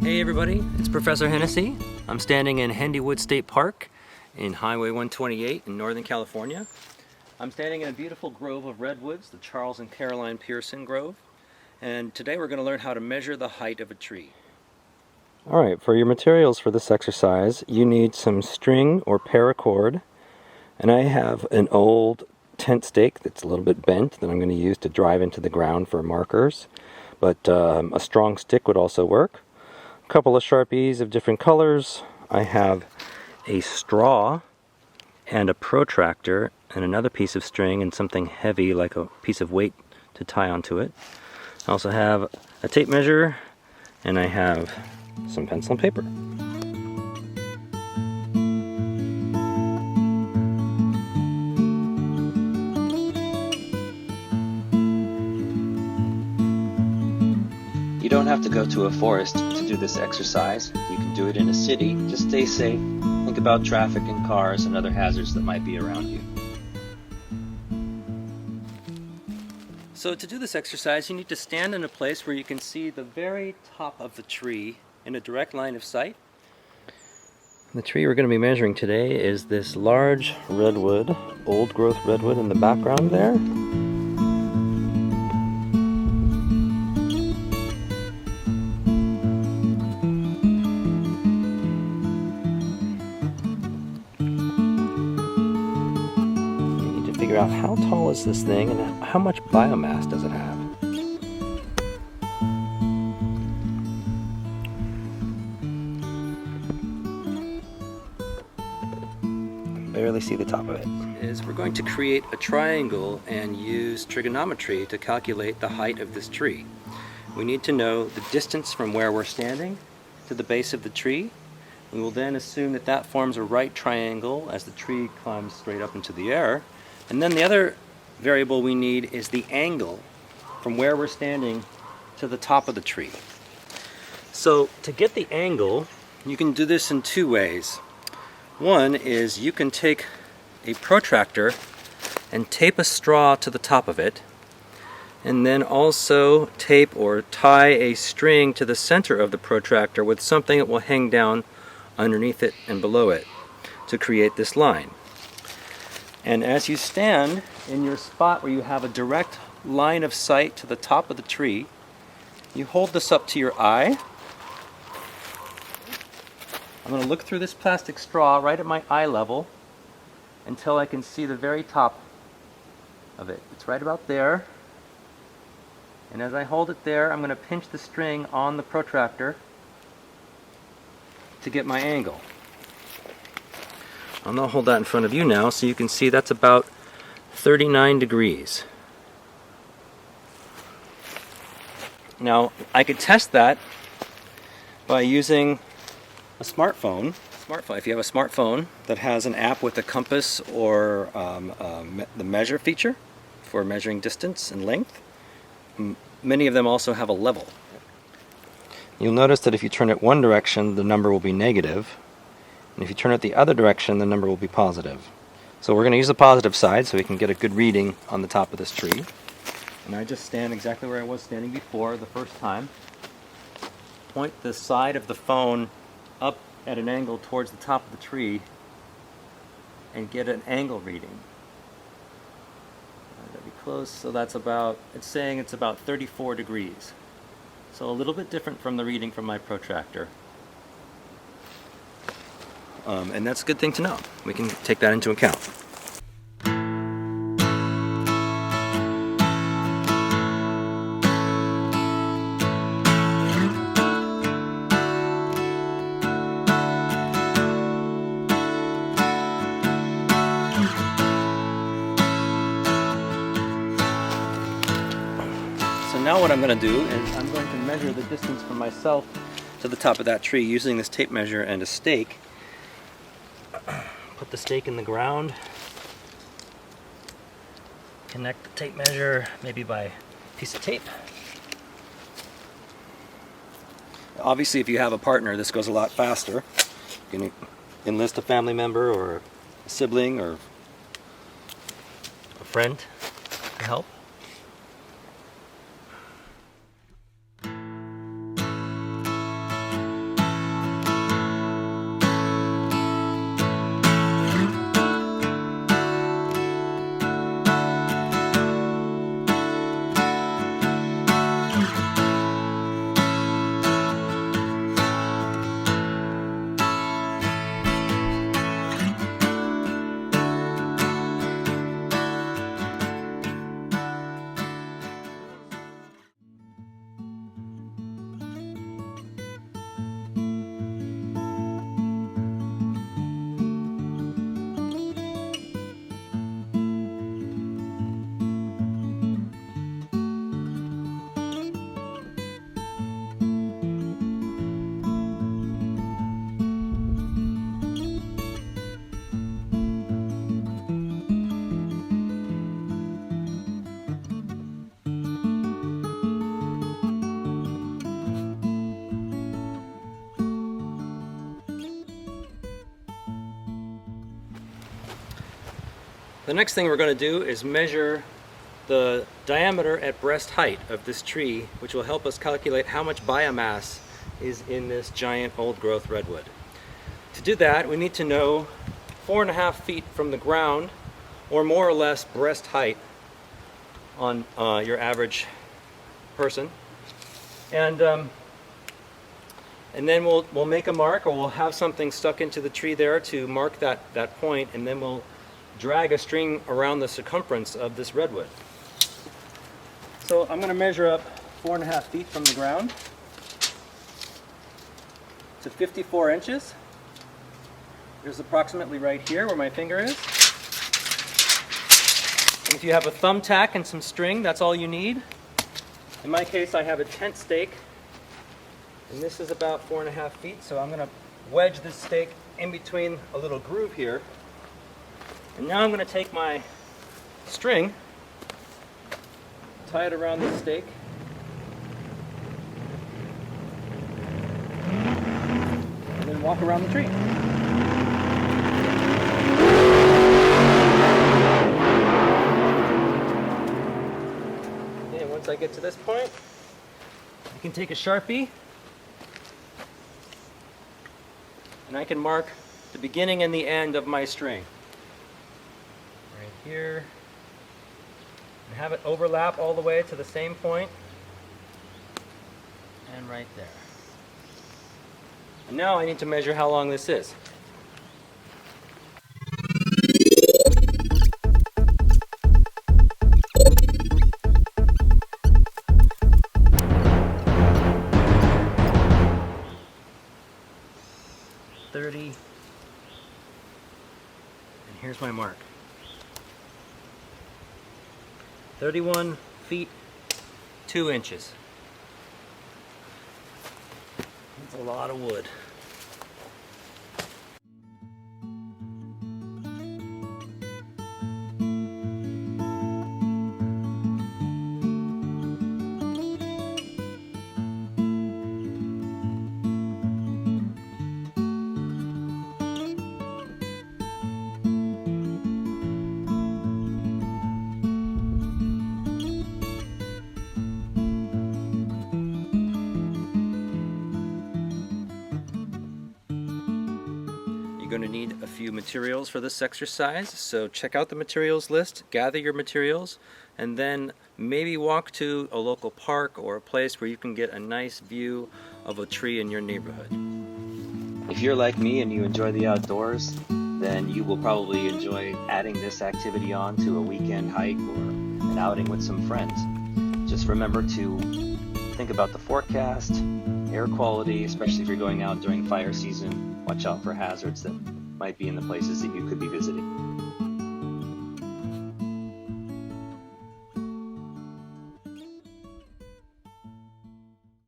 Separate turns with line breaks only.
Hey everybody, it's Professor Hennessy. I'm standing in Hendy Woods State Park in Highway 128 in Northern California. I'm standing in a beautiful grove of redwoods, the Charles and Caroline Pearson Grove, and today we're going to learn how to measure the height of a tree. Alright, for your materials for this exercise, you need some string or paracord, and I have an old tent stake that's a little bit bent that I'm going to use to drive into the ground for markers, but a strong stick would also work. A couple of Sharpies of different colors. I have a straw and a protractor and another piece of string and something heavy like a piece of weight to tie onto it. I also have a tape measure and I have some pencil and paper.
You don't have to go to a forest to do this exercise. You can do it in a city. Just stay safe. Think about traffic and cars and other hazards that might be around you.
So to do this exercise, you need to stand in a place where you can see the very top of the tree in a direct line of sight. The tree we're going to be measuring today is this large redwood, old growth redwood in the background there. Figure out how tall is this thing and how much biomass does it have. Barely see the top of it. We're going to create a triangle and use trigonometry to calculate the height of this tree. We need to know the distance from where we're standing to the base of the tree. We will then assume that that forms a right triangle as the tree climbs straight up into the air. And then the other variable we need is the angle from where we're standing to the top of the tree. So to get the angle, you can do this in two ways. One is you can take a protractor and tape a straw to the top of it, and then also tape or tie a string to the center of the protractor with something that will hang down underneath it and below it to create this line. And as you stand in your spot where you have a direct line of sight to the top of the tree, you hold this up to your eye. I'm going to look through this plastic straw right at my eye level until I can see the very top of it. It's right about there. And as I hold it there, I'm going to pinch the string on the protractor to get my angle. I'm going to hold that in front of you now so you can see that's about 39 degrees. Now, I could test that by using a smartphone. If you have a smartphone that has an app with a compass or the measure feature for measuring distance and length, many of them also have a level. You'll notice that if you turn it one direction, the number will be negative. And if you turn it the other direction, the number will be positive. So we're going to use the positive side so we can get a good reading on the top of this tree. And I just stand exactly where I was standing before the first time. Point the side of the phone up at an angle towards the top of the tree and get an angle reading. That'd be close, so that's about, it's saying it's about 34 degrees. So a little bit different from the reading from my protractor. And that's a good thing to know. We can take that into account. So now what I'm going to do is I'm going to measure the distance from myself to the top of that tree using this tape measure and a stake. Put the stake in the ground. connect the tape measure maybe by piece of tape. Obviously, if you have a partner, this goes a lot faster. You can enlist a family member or a sibling or a friend to help. The next thing we're going to do is measure the diameter at breast height of this tree, which will help us calculate how much biomass is in this giant old growth redwood. To do that, we need to know 4.5 feet from the ground, or more or less breast height on your average person. And then we'll make a mark, or we'll have something stuck into the tree there to mark that point, and then we'll drag a string around the circumference of this redwood. So I'm going to measure up 4.5 feet from the ground to 54 inches. There's approximately right here where my finger is. And if you have a thumbtack and some string, that's all you need. In my case, I have a tent stake, and this is about 4.5 feet, so I'm going to wedge this stake in between a little groove here. And now I'm going to take my string, tie it around this stake, and then walk around the tree. Okay, once I get to this point, I can take a Sharpie and I can mark the beginning and the end of my string. Here, and have it overlap all the way to the same point, and right there. And now I need to measure how long this is. And here's my mark. 31 feet 2 inches. That's a lot of wood. You're going to need a few materials for this exercise, so check out the materials list, gather your materials, and then maybe walk to a local park or a place where you can get a nice view of a tree in your neighborhood.
If you're like me and you enjoy the outdoors, then you will probably enjoy adding this activity on to a weekend hike or an outing with some friends. Just remember to think about the forecast, air quality, especially if you're going out during fire season. Watch out for hazards that might be in the places that you could be visiting.